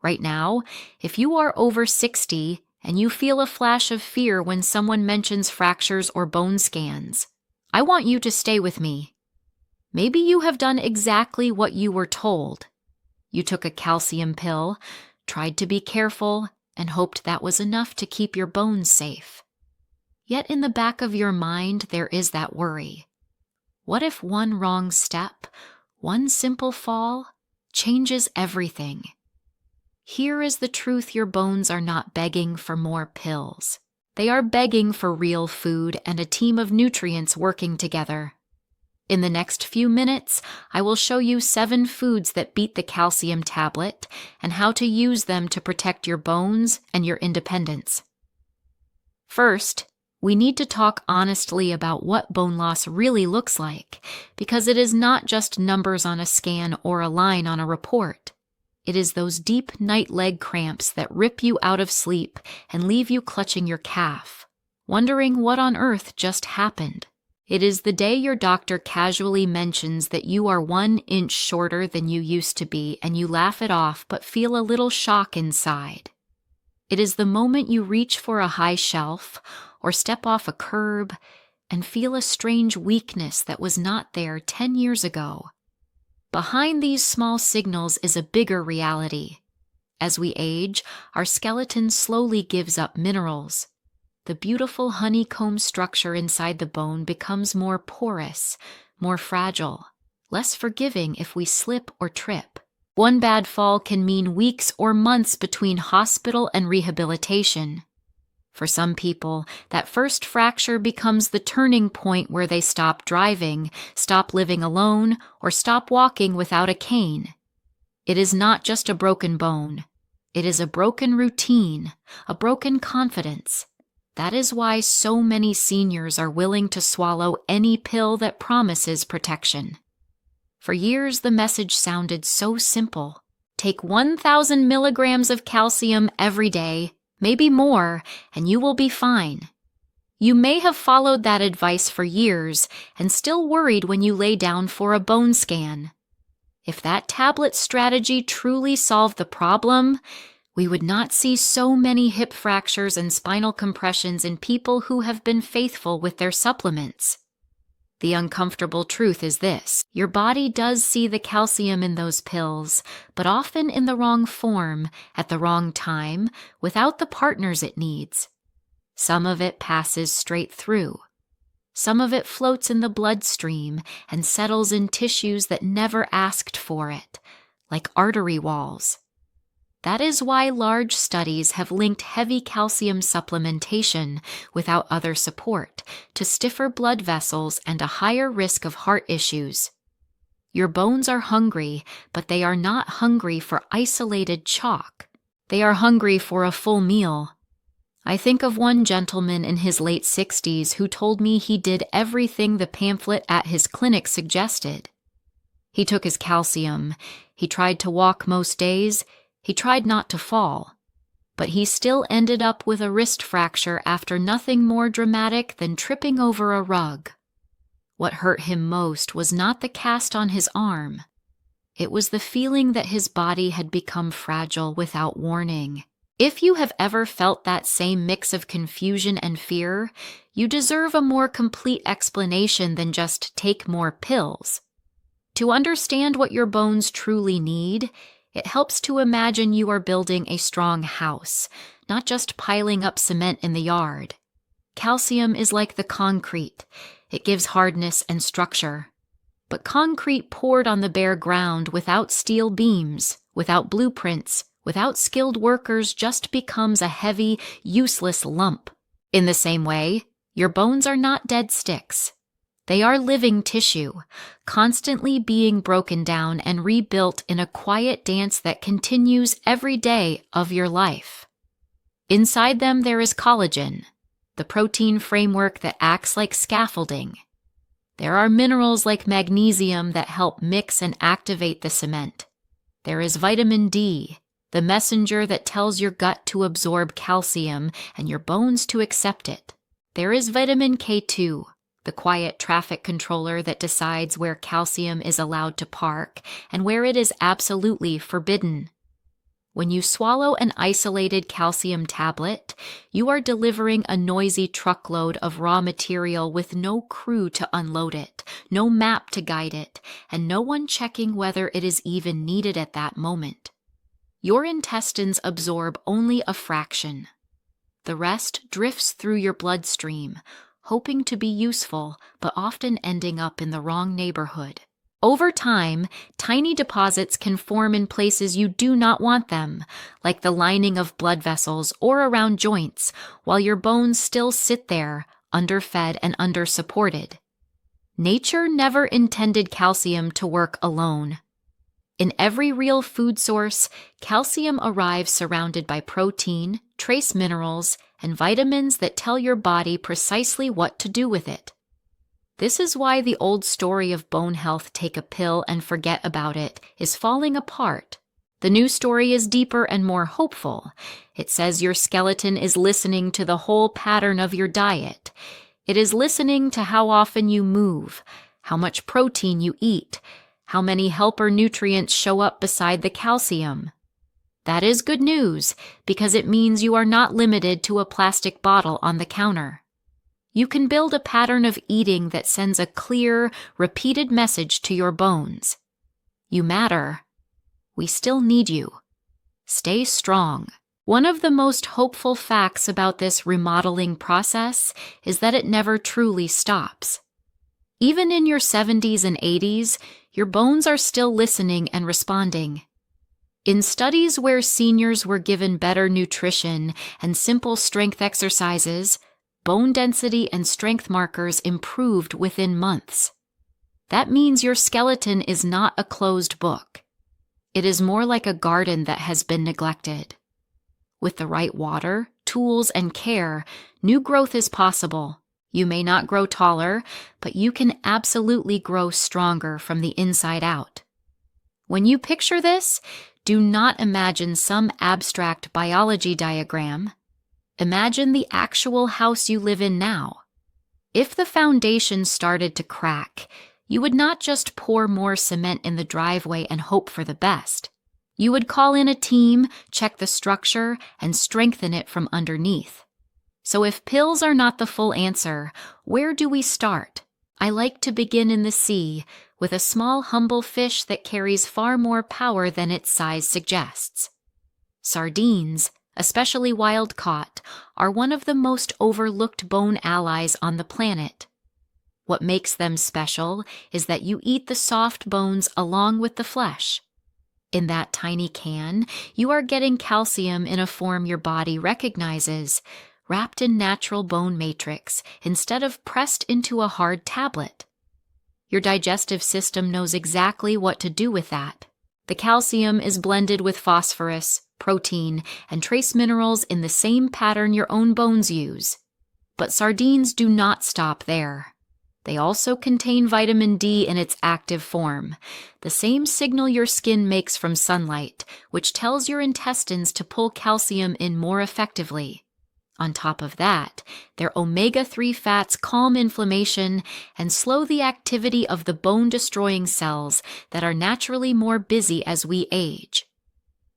Right now, if you are over 60 and you feel a flash of fear when someone mentions fractures or bone scans, I want you to stay with me. Maybe you have done exactly what you were told. You took a calcium pill, tried to be careful, and hoped that was enough to keep your bones safe. Yet in the back of your mind, there is that worry. What if one wrong step, one simple fall, changes everything? Here is the truth: your bones are not begging for more pills. They are begging for real food and a team of nutrients working together. In the next few minutes, I will show you 7 foods that beat the calcium tablet and how to use them to protect your bones and your independence. First, we need to talk honestly about what bone loss really looks like, because it is not just numbers on a scan or a line on a report. It is those deep night leg cramps that rip you out of sleep and leave you clutching your calf, wondering what on earth just happened. It is the day your doctor casually mentions that you are 1 inch shorter than you used to be, and you laugh it off but feel a little shock inside. It is the moment you reach for a high shelf or step off a curb and feel a strange weakness that was not there 10 years ago. Behind these small signals is a bigger reality. As we age, our skeleton slowly gives up minerals. The beautiful honeycomb structure inside the bone becomes more porous, more fragile, less forgiving if we slip or trip. One bad fall can mean weeks or months between hospital and rehabilitation. For some people, that first fracture becomes the turning point where they stop driving, stop living alone, or stop walking without a cane. It is not just a broken bone. It is a broken routine, a broken confidence. That is why so many seniors are willing to swallow any pill that promises protection. For years, the message sounded so simple. Take 1,000 milligrams of calcium every day, maybe more, and you will be fine. You may have followed that advice for years and still worried when you lay down for a bone scan. If that tablet strategy truly solved the problem, we would not see so many hip fractures and spinal compressions in people who have been faithful with their supplements. The uncomfortable truth is this: your body does see the calcium in those pills, but often in the wrong form, at the wrong time, without the partners it needs. Some of it passes straight through. Some of it floats in the bloodstream and settles in tissues that never asked for it, like artery walls. That is why large studies have linked heavy calcium supplementation without other support to stiffer blood vessels and a higher risk of heart issues. Your bones are hungry, but they are not hungry for isolated chalk. They are hungry for a full meal. I think of one gentleman in his late 60s who told me he did everything the pamphlet at his clinic suggested. He took his calcium, he tried to walk most days, he tried not to fall, but he still ended up with a wrist fracture after nothing more dramatic than tripping over a rug. What hurt him most was not the cast on his arm. It was the feeling that his body had become fragile without warning. If you have ever felt that same mix of confusion and fear, you deserve a more complete explanation than just take more pills. To understand what your bones truly need, it helps to imagine you are building a strong house, not just piling up cement in the yard. Calcium is like the concrete. It gives hardness and structure. But concrete poured on the bare ground without steel beams, without blueprints, without skilled workers just becomes a heavy, useless lump. In the same way, your bones are not dead sticks. They are living tissue, constantly being broken down and rebuilt in a quiet dance that continues every day of your life. Inside them there is collagen, the protein framework that acts like scaffolding. There are minerals like magnesium that help mix and activate the cement. There is vitamin D, the messenger that tells your gut to absorb calcium and your bones to accept it. There is vitamin K2, the quiet traffic controller that decides where calcium is allowed to park and where it is absolutely forbidden. When you swallow an isolated calcium tablet, you are delivering a noisy truckload of raw material with no crew to unload it, no map to guide it, and no one checking whether it is even needed at that moment. Your intestines absorb only a fraction. The rest drifts through your bloodstream, hoping to be useful, but often ending up in the wrong neighborhood. Over time, tiny deposits can form in places you do not want them, like the lining of blood vessels or around joints, while your bones still sit there, underfed and undersupported. Nature never intended calcium to work alone. In every real food source, calcium arrives surrounded by protein, trace minerals, and vitamins that tell your body precisely what to do with it. This is why the old story of bone health, take a pill and forget about it, is falling apart. The new story is deeper and more hopeful. It says your skeleton is listening to the whole pattern of your diet. It is listening to how often you move, how much protein you eat, how many helper nutrients show up beside the calcium. That is good news, because it means you are not limited to a plastic bottle on the counter. You can build a pattern of eating that sends a clear, repeated message to your bones. You matter. We still need you. Stay strong. One of the most hopeful facts about this remodeling process is that it never truly stops. Even in your 70s and 80s, your bones are still listening and responding. In studies where seniors were given better nutrition and simple strength exercises, bone density and strength markers improved within months. That means your skeleton is not a closed book. It is more like a garden that has been neglected. With the right water, tools, and care, new growth is possible. You may not grow taller, but you can absolutely grow stronger from the inside out. When you picture this, do not imagine some abstract biology diagram. Imagine the actual house you live in now. If the foundation started to crack, you would not just pour more cement in the driveway and hope for the best. You would call in a team, check the structure, and strengthen it from underneath. So if pills are not the full answer, where do we start? I like to begin in the sea, with a small, humble fish that carries far more power than its size suggests. Sardines, especially wild-caught, are one of the most overlooked bone allies on the planet. What makes them special is that you eat the soft bones along with the flesh. In that tiny can, you are getting calcium in a form your body recognizes, wrapped in natural bone matrix instead of pressed into a hard tablet. Your digestive system knows exactly what to do with that. The calcium is blended with phosphorus, protein, and trace minerals in the same pattern your own bones use. But sardines do not stop there. They also contain vitamin D in its active form, the same signal your skin makes from sunlight, which tells your intestines to pull calcium in more effectively. On top of that, their omega-3 fats calm inflammation and slow the activity of the bone-destroying cells that are naturally more busy as we age.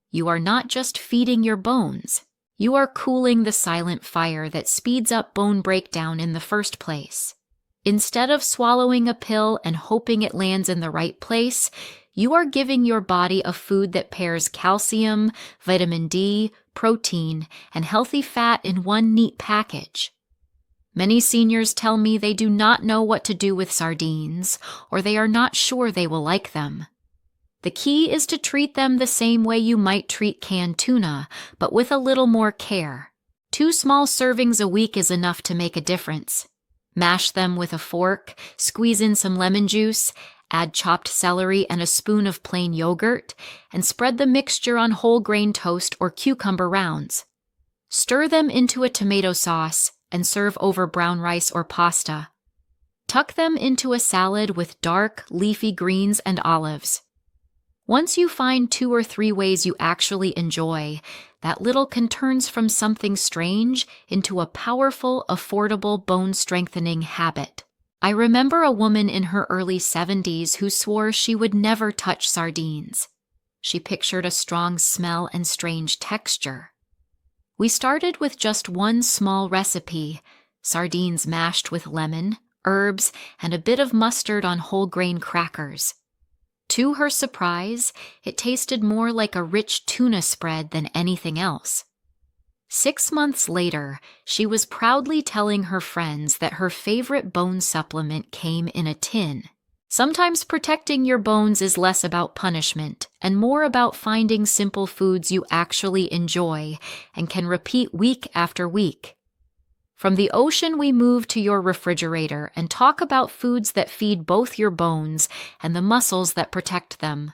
You are not just feeding your bones. You are cooling the silent fire that speeds up bone breakdown in the first place. Instead of swallowing a pill and hoping it lands in the right place, you are giving your body a food that pairs calcium, vitamin D, protein, and healthy fat in one neat package. Many seniors tell me they do not know what to do with sardines, or they are not sure they will like them. The key is to treat them the same way you might treat canned tuna, but with a little more care. 2 small servings a week is enough to make a difference. Mash them with a fork, squeeze in some lemon juice, add chopped celery and a spoon of plain yogurt, and spread the mixture on whole grain toast or cucumber rounds. Stir them into a tomato sauce and serve over brown rice or pasta. Tuck them into a salad with dark, leafy greens and olives. Once you find 2 or 3 ways you actually enjoy, that little can turn from something strange into a powerful, affordable, bone-strengthening habit. I remember a woman in her early 70s who swore she would never touch sardines. She pictured a strong smell and strange texture. We started with just one small recipe, sardines mashed with lemon, herbs, and a bit of mustard on whole grain crackers. To her surprise, it tasted more like a rich tuna spread than anything else. 6 months later, she was proudly telling her friends that her favorite bone supplement came in a tin. Sometimes protecting your bones is less about punishment and more about finding simple foods you actually enjoy and can repeat week after week. From the ocean, we move to your refrigerator and talk about foods that feed both your bones and the muscles that protect them.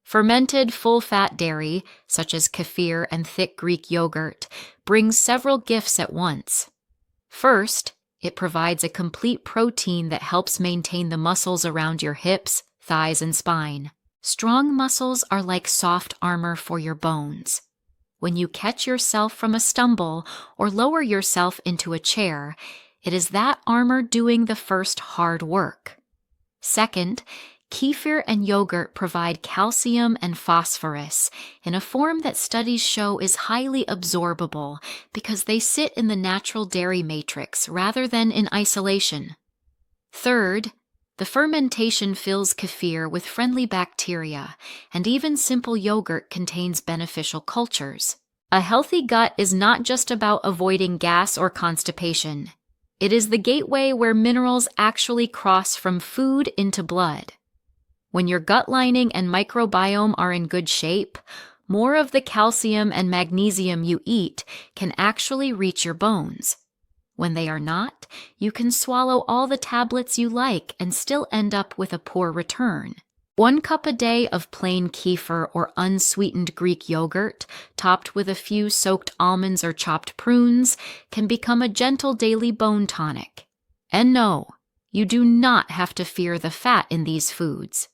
Fermented full-fat dairy, such as kefir and thick Greek yogurt, brings several gifts at once. First, it provides a complete protein that helps maintain the muscles around your hips, thighs, and spine. Strong muscles are like soft armor for your bones. When you catch yourself from a stumble or lower yourself into a chair, it is that armor doing the first hard work. Second, kefir and yogurt provide calcium and phosphorus in a form that studies show is highly absorbable because they sit in the natural dairy matrix rather than in isolation. Third, the fermentation fills kefir with friendly bacteria, and even simple yogurt contains beneficial cultures. A healthy gut is not just about avoiding gas or constipation. It is the gateway where minerals actually cross from food into blood. When your gut lining and microbiome are in good shape, more of the calcium and magnesium you eat can actually reach your bones. When they are not, you can swallow all the tablets you like and still end up with a poor return. 1 cup a day of plain kefir or unsweetened Greek yogurt, topped with a few soaked almonds or chopped prunes, can become a gentle daily bone tonic. And no, you do not have to fear the fat in these foods.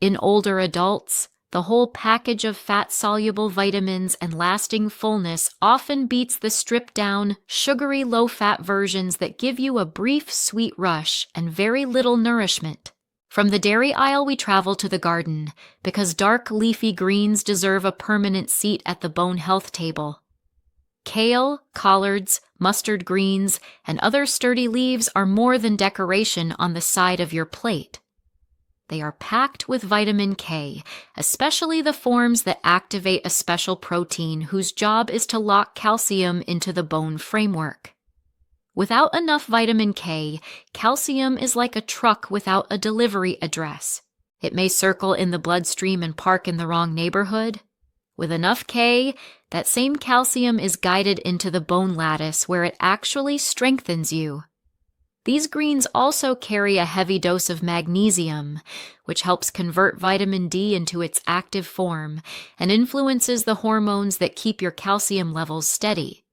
In older adults, the whole package of fat-soluble vitamins and lasting fullness often beats the stripped-down, sugary, low-fat versions that give you a brief sweet rush and very little nourishment. From the dairy aisle we travel to the garden, because dark leafy greens deserve a permanent seat at the bone health table. Kale, collards, mustard greens, and other sturdy leaves are more than decoration on the side of your plate. They are packed with vitamin K, especially the forms that activate a special protein whose job is to lock calcium into the bone framework. Without enough vitamin K, calcium is like a truck without a delivery address. It may circle in the bloodstream and park in the wrong neighborhood. With enough K, that same calcium is guided into the bone lattice where it actually strengthens you. These greens also carry a heavy dose of magnesium, which helps convert vitamin D into its active form and influences the hormones that keep your calcium levels steady.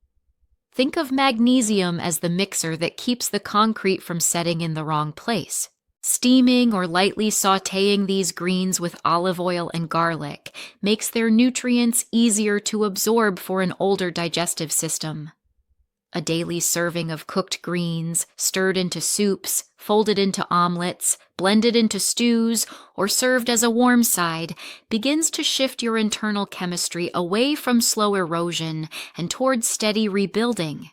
Think of magnesium as the mixer that keeps the concrete from setting in the wrong place. Steaming or lightly sautéing these greens with olive oil and garlic makes their nutrients easier to absorb for an older digestive system. A daily serving of cooked greens, stirred into soups, folded into omelets, blended into stews, or served as a warm side, begins to shift your internal chemistry away from slow erosion and towards steady rebuilding.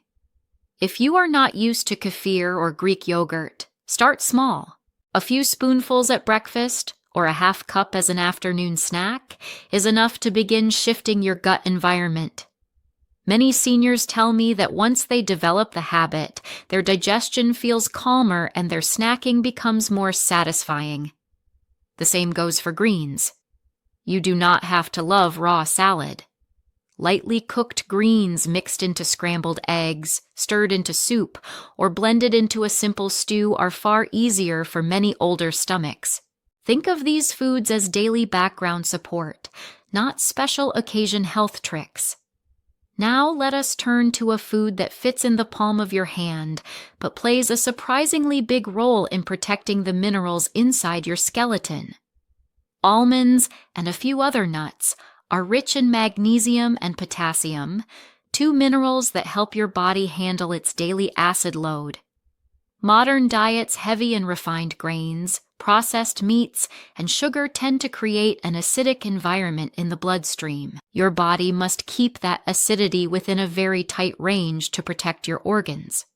If you are not used to kefir or Greek yogurt, start small. A few spoonfuls at breakfast, or a half cup as an afternoon snack, is enough to begin shifting your gut environment. Many seniors tell me that once they develop the habit, their digestion feels calmer and their snacking becomes more satisfying. The same goes for greens. You do not have to love raw salad. Lightly cooked greens mixed into scrambled eggs, stirred into soup, or blended into a simple stew are far easier for many older stomachs. Think of these foods as daily background support, not special occasion health tricks. Now let us turn to a food that fits in the palm of your hand, but plays a surprisingly big role in protecting the minerals inside your skeleton. Almonds and a few other nuts are rich in magnesium and potassium, 2 minerals that help your body handle its daily acid load. Modern diets heavy in refined grains, Processed meats and sugar tend to create an acidic environment in the bloodstream. Your body must keep that acidity within a very tight range to protect your organs.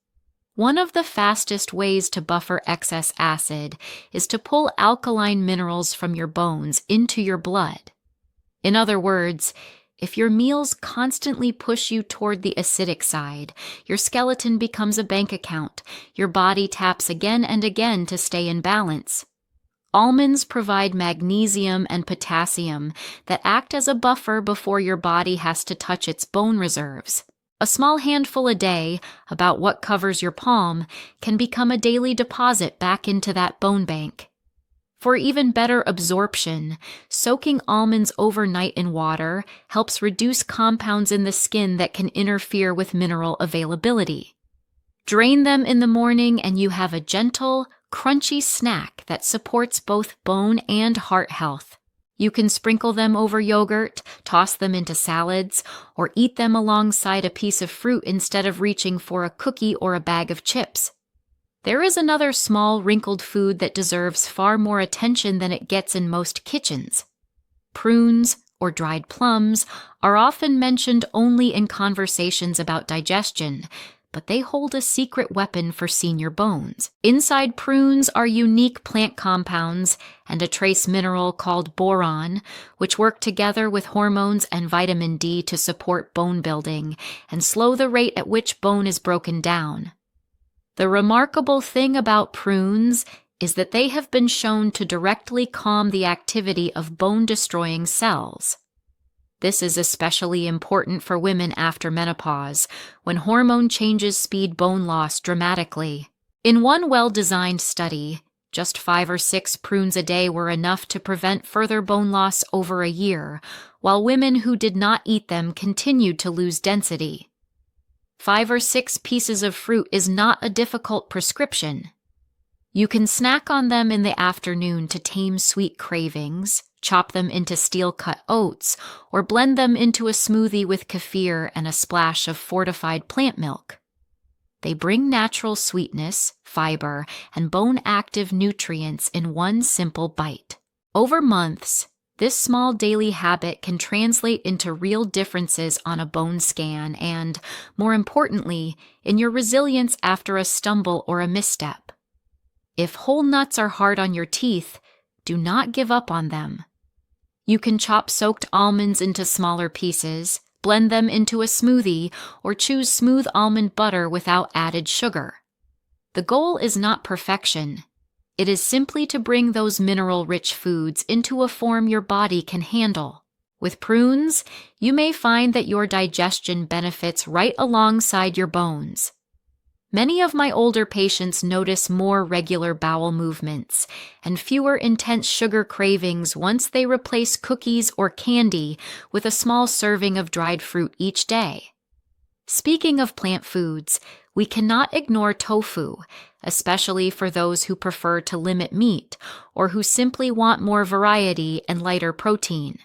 One of the fastest ways to buffer excess acid is to pull alkaline minerals from your bones into your blood. In other words, if your meals constantly push you toward the acidic side, your skeleton becomes a bank account. Your body taps again and again to stay in balance. Almonds provide magnesium and potassium that act as a buffer before your body has to touch its bone reserves. A small handful a day, about what covers your palm, can become a daily deposit back into that bone bank. For even better absorption, soaking almonds overnight in water helps reduce compounds in the skin that can interfere with mineral availability. Drain them in the morning and you have a gentle, crunchy snack that supports both bone and heart health. You can sprinkle them over yogurt, toss them into salads, or eat them alongside a piece of fruit instead of reaching for a cookie or a bag of chips. There is another small wrinkled food that deserves far more attention than it gets in most kitchens. Prunes, or dried plums, are often mentioned only in conversations about digestion, but they hold a secret weapon for senior bones. Inside prunes are unique plant compounds and a trace mineral called boron, which work together with hormones and vitamin D to support bone building and slow the rate at which bone is broken down. The remarkable thing about prunes is that they have been shown to directly calm the activity of bone-destroying cells. This is especially important for women after menopause, when hormone changes speed bone loss dramatically. In one well-designed study, just 5 or 6 prunes a day were enough to prevent further bone loss over a year, while women who did not eat them continued to lose density. 5 or 6 pieces of fruit is not a difficult prescription. You can snack on them in the afternoon to tame sweet cravings, chop them into steel-cut oats, or blend them into a smoothie with kefir and a splash of fortified plant milk. They bring natural sweetness, fiber, and bone-active nutrients in one simple bite. Over months, this small daily habit can translate into real differences on a bone scan and, more importantly, in your resilience after a stumble or a misstep. If whole nuts are hard on your teeth, do not give up on them. You can chop soaked almonds into smaller pieces, blend them into a smoothie, or choose smooth almond butter without added sugar. The goal is not perfection. It is simply to bring those mineral-rich foods into a form your body can handle. With prunes, you may find that your digestion benefits right alongside your bones. Many of my older patients notice more regular bowel movements and fewer intense sugar cravings once they replace cookies or candy with a small serving of dried fruit each day. Speaking of plant foods, we cannot ignore tofu, especially for those who prefer to limit meat or who simply want more variety and lighter protein.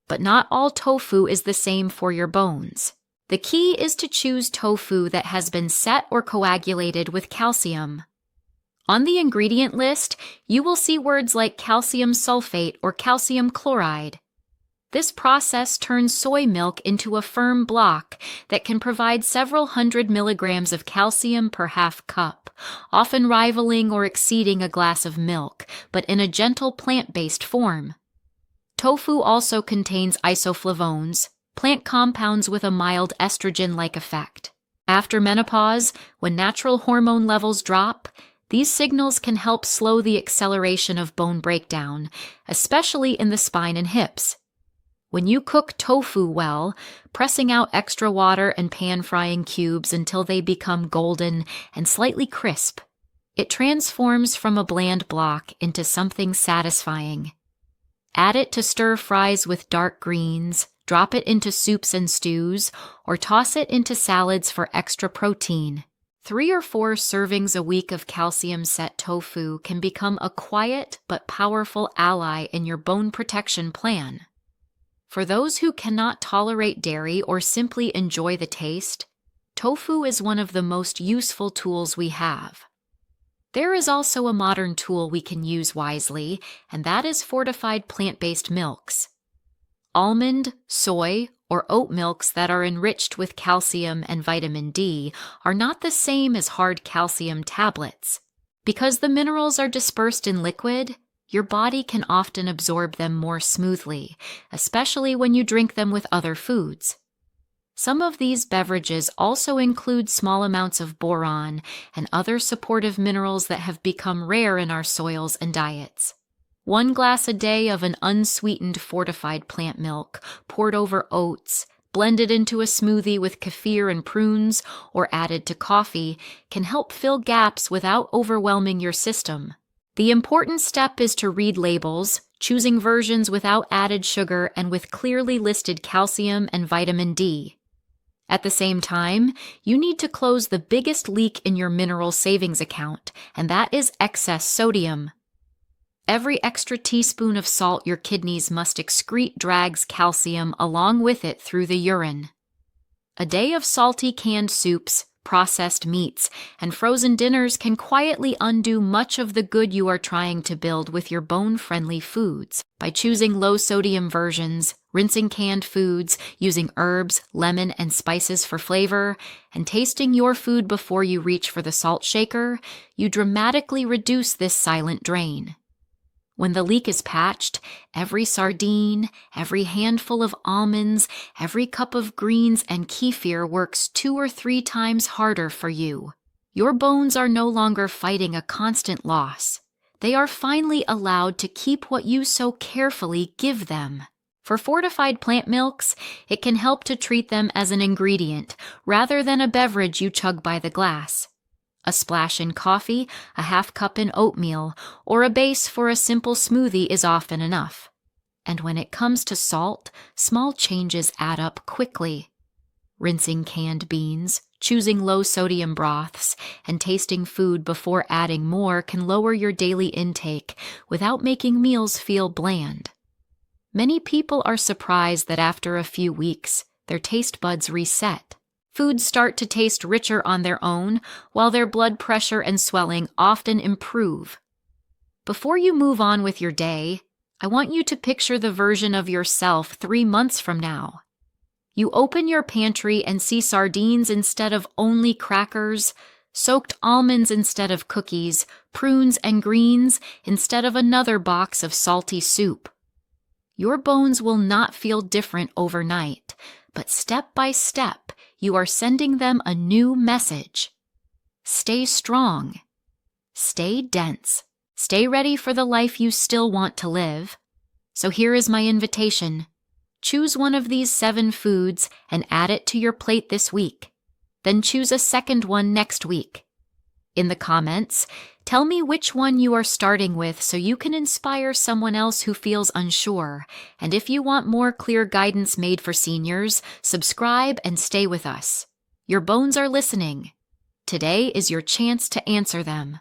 But not all tofu is the same for your bones. The key is to choose tofu that has been set or coagulated with calcium. On the ingredient list, you will see words like calcium sulfate or calcium chloride. This process turns soy milk into a firm block that can provide several hundred milligrams of calcium per half cup, often rivaling or exceeding a glass of milk, but in a gentle plant-based form. Tofu also contains isoflavones, plant compounds with a mild estrogen-like effect. After menopause, when natural hormone levels drop, these signals can help slow the acceleration of bone breakdown, especially in the spine and hips. When you cook tofu well, pressing out extra water and pan-frying cubes until they become golden and slightly crisp, it transforms from a bland block into something satisfying. Add it to stir fries with dark greens, drop it into soups and stews, or toss it into salads for extra protein. 3 or 4 servings a week of calcium-set tofu can become a quiet but powerful ally in your bone protection plan. For those who cannot tolerate dairy or simply enjoy the taste, tofu is one of the most useful tools we have. There is also a modern tool we can use wisely, and that is fortified plant-based milks. Almond, soy, or oat milks that are enriched with calcium and vitamin D are not the same as hard calcium tablets. Because the minerals are dispersed in liquid, your body can often absorb them more smoothly, especially when you drink them with other foods. Some of these beverages also include small amounts of boron and other supportive minerals that have become rare in our soils and diets. 1 glass a day of an unsweetened fortified plant milk, poured over oats, blended into a smoothie with kefir and prunes, or added to coffee, can help fill gaps without overwhelming your system. The important step is to read labels, choosing versions without added sugar and with clearly listed calcium and vitamin D. At the same time, you need to close the biggest leak in your mineral savings account, and that is excess sodium. Every extra teaspoon of salt your kidneys must excrete drags calcium along with it through the urine. A day of salty canned soups, processed meats, and frozen dinners can quietly undo much of the good you are trying to build with your bone-friendly foods. By choosing low-sodium versions, rinsing canned foods, using herbs, lemon, and spices for flavor, and tasting your food before you reach for the salt shaker, you dramatically reduce this silent drain. When the leak is patched, every sardine, every handful of almonds, every cup of greens and kefir works 2 or 3 times harder for you. Your bones are no longer fighting a constant loss. They are finally allowed to keep what you so carefully give them. For fortified plant milks, it can help to treat them as an ingredient rather than a beverage you chug by the glass. A splash in coffee, a half cup in oatmeal, or a base for a simple smoothie is often enough. And when it comes to salt, small changes add up quickly. Rinsing canned beans, choosing low-sodium broths, and tasting food before adding more can lower your daily intake without making meals feel bland. Many people are surprised that after a few weeks, their taste buds reset. Foods start to taste richer on their own, while their blood pressure and swelling often improve. Before you move on with your day, I want you to picture the version of yourself 3 months from now. You open your pantry and see sardines instead of only crackers, soaked almonds instead of cookies, prunes and greens instead of another box of salty soup. Your bones will not feel different overnight, but step by step, you are sending them a new message. Stay strong. Stay dense. Stay ready for the life you still want to live. So here is my invitation. Choose one of these 7 foods and add it to your plate this week. Then choose a second one next week. In the comments, tell me which one you are starting with so you can inspire someone else who feels unsure. And if you want more clear guidance made for seniors, subscribe and stay with us. Your bones are listening. Today is your chance to answer them.